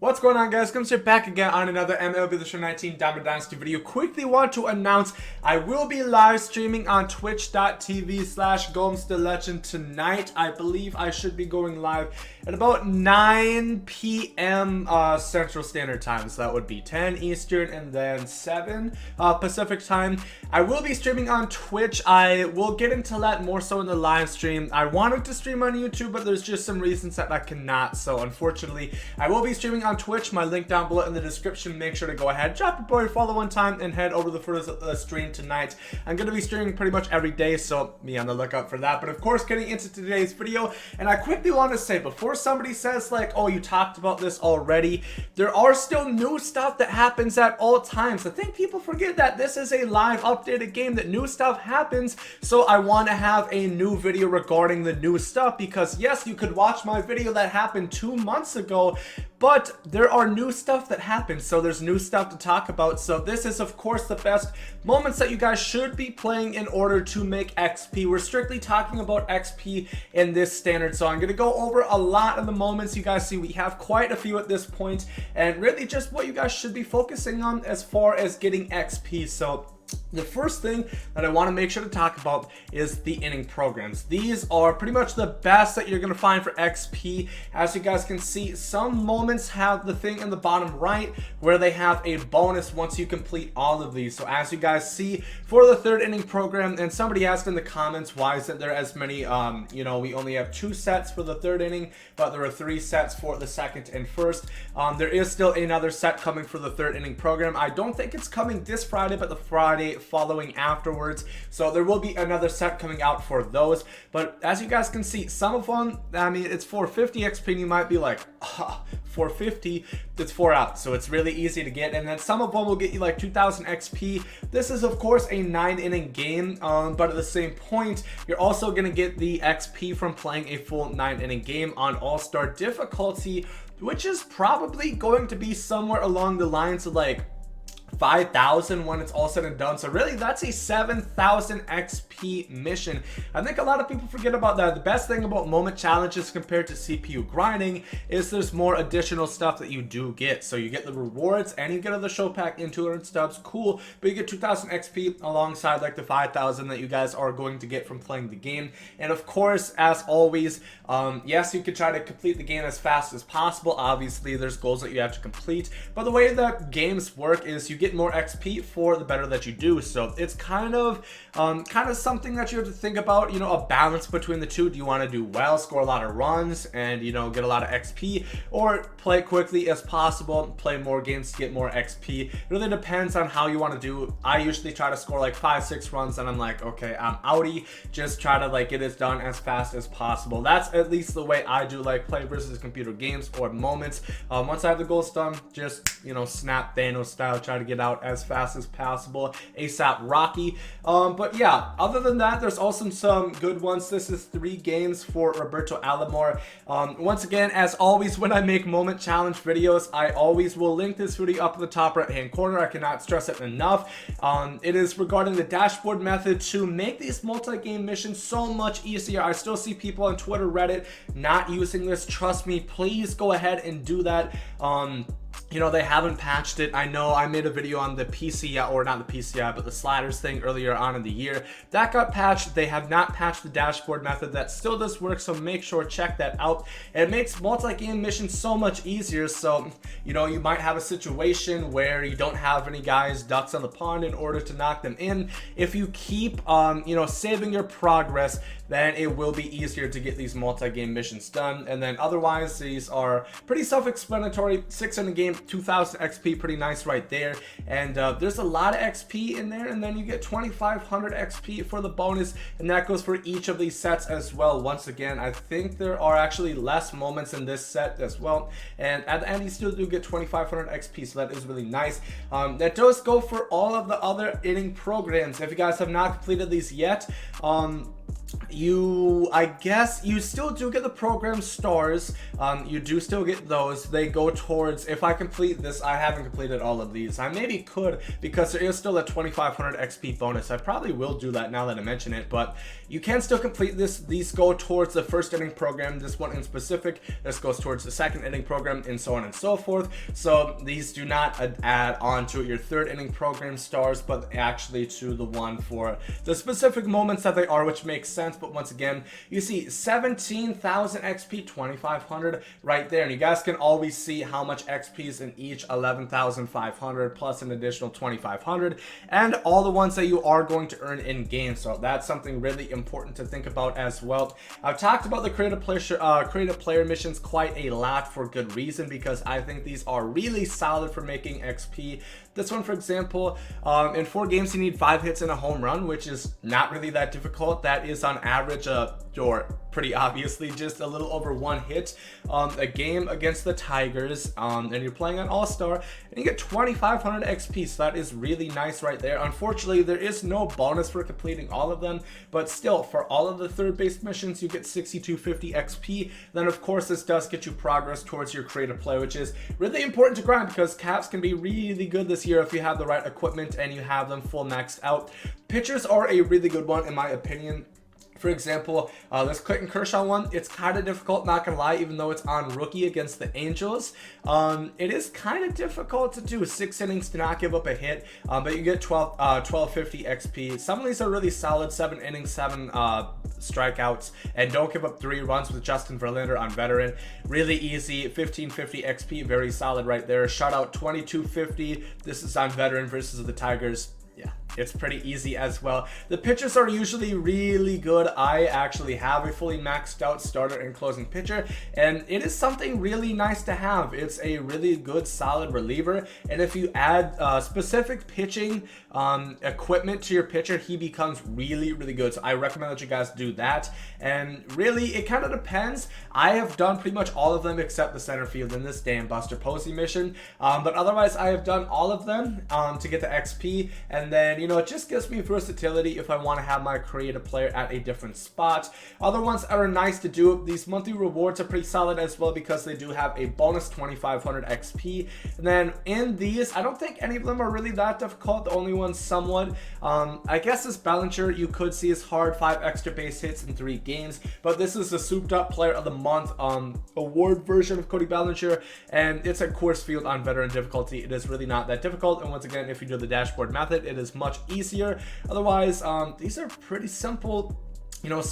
What's going on, guys? Gomes here back again on another MLB The Show 19 Diamond Dynasty video. Quickly want to announce I will be live streaming on twitch.tv/GomesDaLegend tonight. I believe I should be going live at about 9 p.m. Central Standard Time. So that would be 10 Eastern and then 7 Pacific Time. I will be streaming on Twitch. I will get into that more so in the live stream. I wanted to stream on YouTube, but there's just some reasons that I cannot. So unfortunately, I will be streaming on Twitch. My link down below in the description. Make sure to go ahead, drop a boy follow one time, and head over for the stream tonight. I'm going to be streaming pretty much every day, so be on the lookout for that. But of course, getting into today's video, and I quickly want to say, before somebody says like, oh, you talked about this already, there are still new stuff that happens at all times. I think people forget that this is a live updated game, that new stuff happens. So I want to have a new video regarding the new stuff, because yes, you could watch my video that happened 2 months ago, but there are new stuff that happens, so there's new stuff to talk about. So this is of course the best moments that you guys should be playing in order to make XP. We're strictly talking about XP in this standard, so I'm going to go over a lot of the moments. You guys see we have quite a few at this point, and really just what you guys should be focusing on as far as getting XP. So the first thing that I want to make sure to talk about is the inning programs. These are pretty much the best that you're going to find for XP. As you guys can see, some moments have the thing in the bottom right where they have a bonus once you complete all of these. So as you guys see, for the third inning program, and somebody asked in the comments, why isn't there as many, you know, we only have 2 sets for the third inning, but there are 3 sets for the second and first. There is still another set coming for the third inning program. I don't think it's coming this Friday, but the Friday following afterwards, so there will be another set coming out for those. But as you guys can see, some of them, I mean, it's 450 XP, and you might be like, 450, it's 4 out, so it's really easy to get. And then some of them will get you like 2000 XP. This is of course a 9-inning game, but at the same point, you're also going to get the XP from playing a full 9-inning game on all-star difficulty, which is probably going to be somewhere along the lines of like 5,000 when it's all said and done. So really, that's a 7,000 XP mission. I think a lot of people forget about that. The best thing about moment challenges compared to CPU grinding is there's more additional stuff that you do get. So you get the rewards and you get the show pack in 200 stubs, cool, but you get 2,000 XP alongside like the 5,000 that you guys are going to get from playing the game. And of course, as always, yes, you could try to complete the game as fast as possible. Obviously, there's goals that you have to complete, but the way that games work is you get more XP for the better that you do. So it's kind of something that you have to think about, you know, a balance between the two. Do you want to do well, score a lot of runs, and, you know, get a lot of XP, or play quickly as possible, play more games to get more XP? It really depends on how you want to do. I usually try to score like 5-6 runs, and I'm like, okay, I'm outie. Just try to like get it done as fast as possible. That's at least the way I do like play versus computer games or moments. Once I have the goals done, just, you know, snap Thanos style, try to get out as fast as possible, ASAP Rocky. But yeah, other than that, there's also some good ones. This is 3 games for Roberto Alomar. Once again, as always, when I make moment challenge videos, I always will link this video up in the top right hand corner. I cannot stress it enough. It is regarding the dashboard method to make these multi-game missions so much easier. I still see people on Twitter, Reddit not using this. Trust me, please go ahead and do that. You know, they haven't patched it. I know I made a video on the PCI, or not the PCI, but the sliders thing earlier on in the year. That got patched. They have not patched the dashboard method. That still does work, so make sure check that out. It makes multi-game missions so much easier. So, you know, you might have a situation where you don't have any guys ducks on the pond in order to knock them in. If you keep, you know, saving your progress, then it will be easier to get these multi-game missions done. And then otherwise, these are pretty self-explanatory. 6 in a game, 2,000 XP, pretty nice right there. And there's a lot of XP in there, and then you get 2,500 XP for the bonus, and that goes for each of these sets as well. Once again, I think there are actually less moments in this set as well, and at the end you still do get 2,500 XP, so that is really nice. That does go for all of the other inning programs. If you guys have not completed these yet, I guess you still do get the program stars. You do still get those. They go towards, if I complete this, I haven't completed all of these. I maybe could, because there is still a 2500 XP bonus. I probably will do that now that I mention it, but you can still complete this. These go towards the first inning program. This one in specific, this goes towards the second inning program, and so on and so forth. So these do not add on to your third inning program stars, but actually to the one for the specific moments that they are, which makes sense. But once again, you see 17,000 XP, 2,500 right there, and you guys can always see how much XP is in each. 11,500 plus an additional 2,500, and all the ones that you are going to earn in game. So that's something really important to think about as well. I've talked about the creative player missions quite a lot for good reason, because I think these are really solid for making XP. This one, for example, in 4 games you need 5 hits and a home run, which is not really that difficult. That is on average or pretty obviously just a little over 1 hit a game against the Tigers, and you're playing on All-Star, and you get 2,500 XP, so that is really nice right there. Unfortunately, there is no bonus for completing all of them, but still, for all of the third base missions, you get 6,250 XP. Then of course this does get you progress towards your creative play, which is really important to grind, because caps can be really good this year if you have the right equipment and you have them full maxed out. Pitchers are a really good one in my opinion. For example, this Clayton Kershaw one, it's kind of difficult, not gonna lie, even though it's on rookie against the Angels. It is kind of difficult to do 6 innings to not give up a hit, but you get 1250 XP. Some of these are really solid, 7 innings, 7 strikeouts, and don't give up 3 runs with Justin Verlander on veteran. Really easy, 1550 XP, very solid right there. Shutout 2250, this is on veteran versus the Tigers. Yeah, it's pretty easy as well. The pitchers are usually really good. I actually have a fully maxed out starter and closing pitcher, and it is something really nice to have. It's a really good solid reliever, and if you add specific pitching equipment to your pitcher, he becomes really good. So I recommend that you guys do that. And really, it kind of depends. I have done pretty much all of them except the center field in this damn Buster Posey mission, but otherwise I have done all of them to get the XP. And then, you know, it just gives me versatility if I want to have my creative player at a different spot. Other ones that are nice to do, these monthly rewards are pretty solid as well, because they do have a bonus 2,500 XP. And then in these, I don't think any of them are really that difficult. The only one somewhat, I guess this Bellinger you could see is hard, 5 extra base hits in 3 games, but this is the souped up player of the month award version of Cody Bellinger, and it's a course field on veteran difficulty. It is really not that difficult, and once again, if you do the dashboard method, it is much easier. Otherwise, these are pretty simple, you know,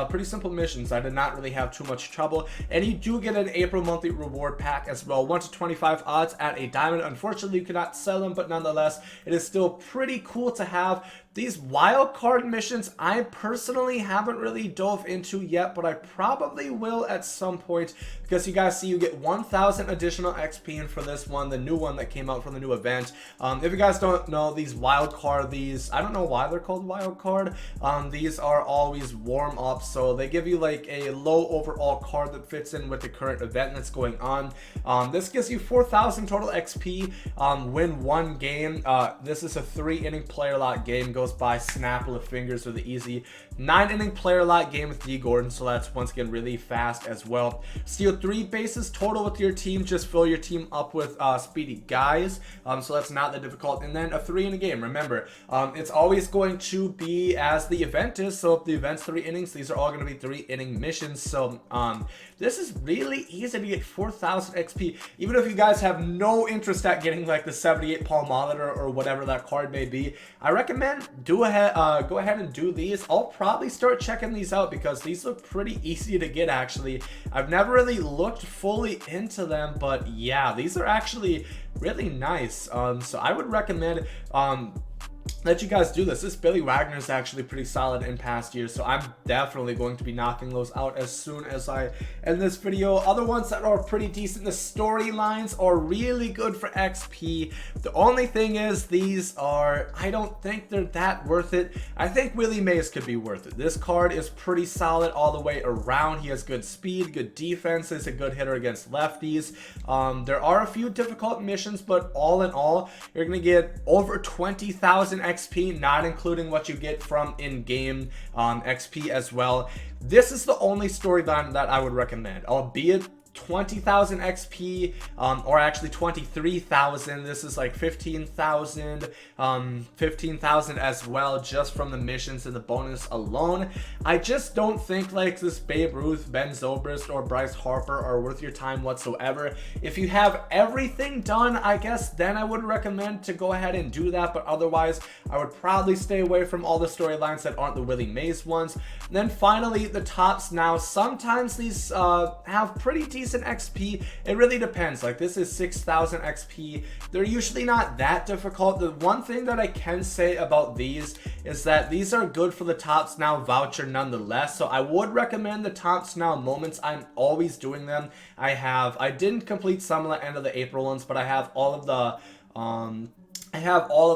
pretty simple missions. I did not really have too much trouble. And you do get an April monthly reward pack as well, 1 to 25 odds at a diamond. Unfortunately, you cannot sell them, but nonetheless, it is still pretty cool to have. These wildcard missions, I personally haven't really dove into yet, but I probably will at some point, because you guys see you get 1,000 additional XP in for this one, the new one that came out from the new event. If you guys don't know, these wildcard, I don't know why they're called wildcard. These are always warm up, so they give you like a low overall card that fits in with the current event that's going on. This gives you 4,000 total XP. Win 1 game. This is a 3-inning player lot game. Goes by snap of the fingers with the easy 9-inning player lot game with D Gordon, so that's once again really fast as well. Steal 3 bases total with your team. Just fill your team up with speedy guys, so that's not that difficult. And then a 3-inning game. Remember, it's always going to be as the event is, so if the event's 3 innings, these are all going to be 3-inning missions. So this is really easy to get 4,000 XP, even if you guys have no interest at getting like the 78 Paul Molitor or whatever that card may be. I recommend go ahead and do these. I'll probably start checking these out, because these look pretty easy to get actually. I've never really looked fully into them, but yeah, these are actually really nice. So I would recommend that you guys do this. This Billy Wagner is actually pretty solid in past years, so I'm definitely going to be knocking those out as soon as I end this video. Other ones that are pretty decent, the storylines are really good for XP. The only thing is, these are, I don't think they're that worth it. I think Willie Mays could be worth it. This card is pretty solid all the way around. He has good speed, good defense, is a good hitter against lefties. There are a few difficult missions, but all in all, you're gonna get over 20,000 XP, not including what you get from in-game XP as well. This is the only storyline that I would recommend, albeit 20,000 XP, or actually 23,000. This is like 15,000, 15,000 as well, just from the missions and the bonus alone. I just don't think like this Babe Ruth, Ben Zobrist, or Bryce Harper are worth your time whatsoever. If you have everything done, I guess then I would recommend to go ahead and do that, but otherwise I would probably stay away from all the storylines that aren't the Willie Mays ones. And then finally, the tops. Now sometimes these have pretty decent XP. It really depends. Like this is 6,000 XP. They're usually not that difficult. The one thing that I can say about these is that these are good for the Tops Now voucher nonetheless. So I would recommend the Tops Now moments. I'm always doing them. I didn't complete some of the end of the April ones, but I have all of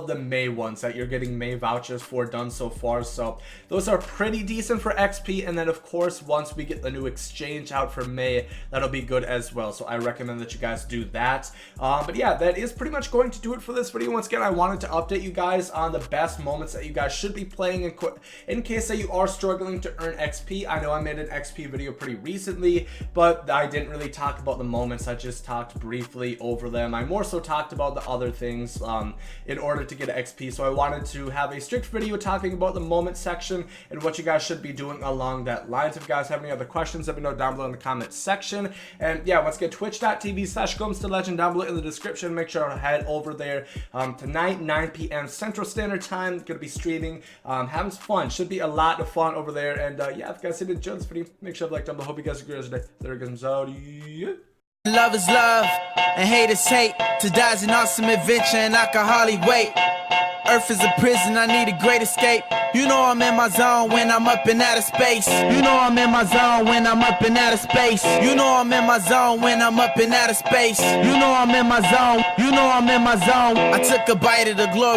the May ones that you're getting May vouchers for done so far. So those are pretty decent for XP. And then of course, once we get the new exchange out for May, that'll be good as well. So I recommend that you guys do that. But yeah, that is pretty much going to do it for this video. Once again, I wanted to update you guys on the best moments that you guys should be playing in case that you are struggling to earn XP. I know I made an XP video pretty recently, but I didn't really talk about the moments. I just talked briefly over them. I more so talked about the other things in order to get XP. So I wanted to have a strict video talking about the moment section and what you guys should be doing along that lines. If you guys have any other questions, let me know down below in the comment section. And yeah, once again, twitch.tv/GomesDaLegend down below in the description. Make sure to head over there tonight, 9 p.m. Central Standard Time. Gonna be streaming, having some fun. Should be a lot of fun over there. And yeah, if you guys did enjoy this video, make sure to like down below. Hope you guys agree today. There it goes out. Yeah. Love is love, and hate is hate. To die is an awesome adventure, and I can hardly wait. Earth is a prison, I need a great escape. You know I'm in my zone when I'm up in outer space. You know I'm in my zone when I'm up in outer space. You know I'm in my zone when I'm up in outer space. You know I'm in my zone. You know I'm in my zone. I took a bite of the glory.